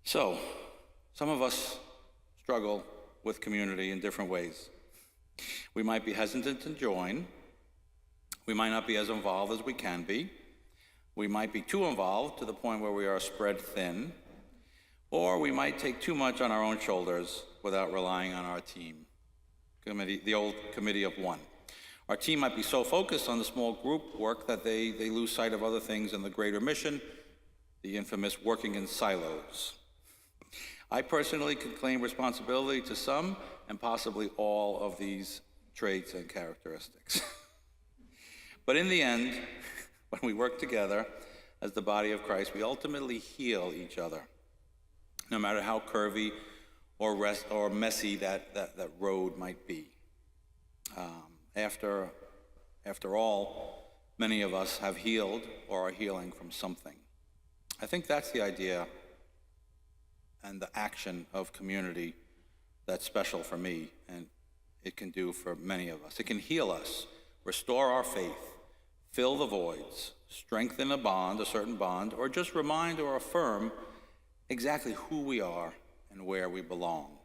So, some of us struggle with community in different ways. We might be hesitant to join. We might not be as involved as we can be. We might be too involved to the point where we are spread thin. Or we might take too much on our own shoulders without relying on our team. The old committee of one. Our team might be so focused on the small group work that they lose sight of other things in the greater mission, the infamous working in silos. I personally can claim responsibility to some and possibly all of these traits and characteristics. But in the end, when we work together as the body of Christ, we ultimately heal each other, no matter how curvy or messy that road might be. After all, many of us have healed or are healing from something. I think that's the idea and the action of community that's special for me, and it can do for many of us. It can heal us, restore our faith, fill the voids, strengthen a certain bond, or just remind or affirm exactly who we are and where we belong.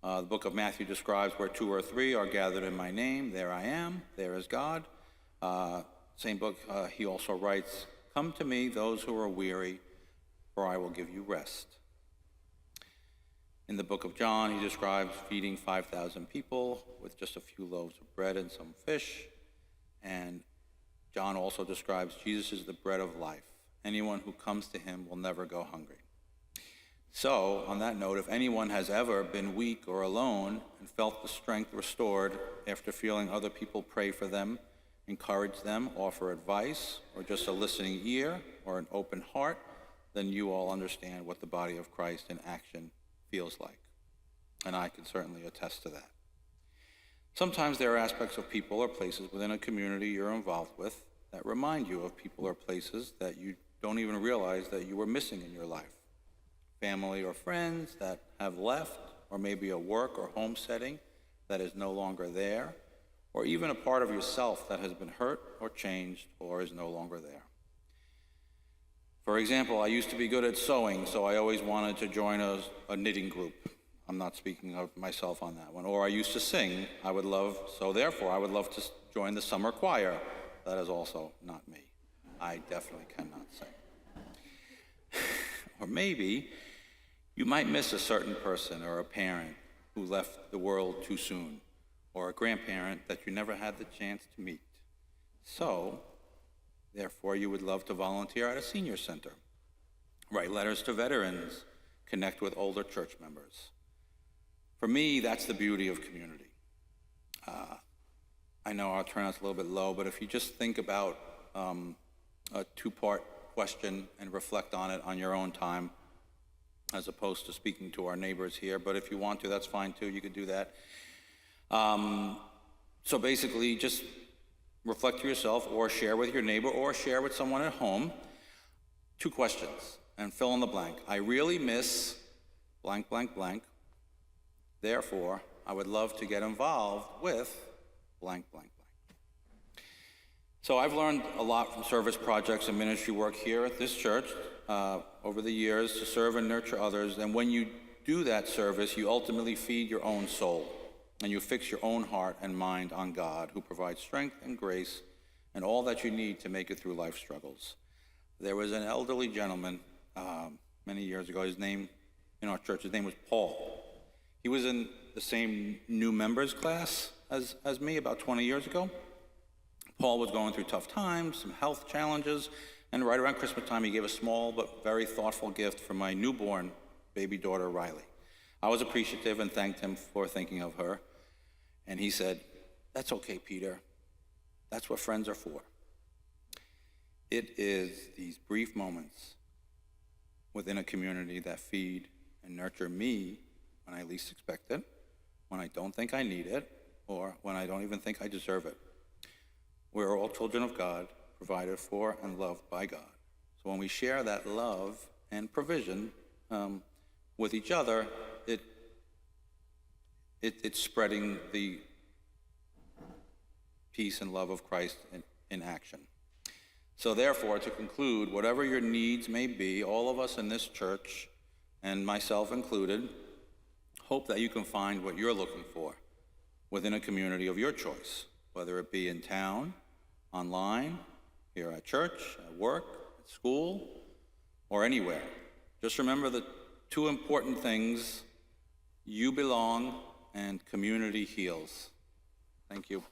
The book of Matthew describes where 2 or 3 are gathered in my name, there I am, there is God. Same book, he also writes, "Come to me, those who are weary, for I will give you rest." In the book of John, he describes feeding 5,000 people with just a few loaves of bread and some fish. And John also describes Jesus as the bread of life. Anyone who comes to him will never go hungry. So, on that note, if anyone has ever been weak or alone and felt the strength restored after feeling other people pray for them, encourage them, offer advice, or just a listening ear or an open heart, then you all understand what the body of Christ in action feels like. And I can certainly attest to that. Sometimes there are aspects of people or places within a community you're involved with that remind you of people or places that you don't even realize that you were missing in your life. Family or friends that have left, or maybe a work or home setting that is no longer there, or even a part of yourself that has been hurt or changed or is no longer there. For example, I used to be good at sewing, so I always wanted to join a knitting group. I'm not speaking of myself on that one. Or I used to sing. Therefore I would love to join the summer choir. That is also not me. I definitely cannot sing. Or maybe you might miss a certain person or a parent who left the world too soon, or a grandparent that you never had the chance to meet. So, therefore, you would love to volunteer at a senior center, write letters to veterans, connect with older church members. For me, that's the beauty of community. I know our turnout's a little bit low, but if you just think about a 2-part question and reflect on it on your own time, as opposed to speaking to our neighbors here, but if you want to, that's fine too, you could do that. So basically, just reflect to yourself or share with your neighbor or share with someone at home 2 questions and fill in the blank. I really miss blank, blank, blank. Therefore, I would love to get involved with blank, blank, blank. So I've learned a lot from service projects and ministry work here at this church over the years to serve and nurture others. And when you do that service, you ultimately feed your own soul. And you fix your own heart and mind on God, who provides strength and grace and all that you need to make it through life struggles. There was an elderly gentleman many years ago, his name in our church, his name was Paul. He was in the same new members class as me about 20 years ago. Paul was going through tough times, some health challenges, and right around Christmas time, he gave a small but very thoughtful gift for my newborn baby daughter, Riley. I was appreciative and thanked him for thinking of her. And he said, "That's okay, Peter. That's what friends are for." It is these brief moments within a community that feed and nurture me when I least expect it, when I don't think I need it, or when I don't even think I deserve it. We're all children of God, provided for and loved by God. So when we share that love and provision with each other, it's spreading the peace and love of Christ in action. So therefore, to conclude, whatever your needs may be, all of us in this church and myself included, hope that you can find what you're looking for within a community of your choice, whether it be in town, online, here at church, at work, at school, or anywhere. Just remember the two important things: you belong and community heals. Thank you.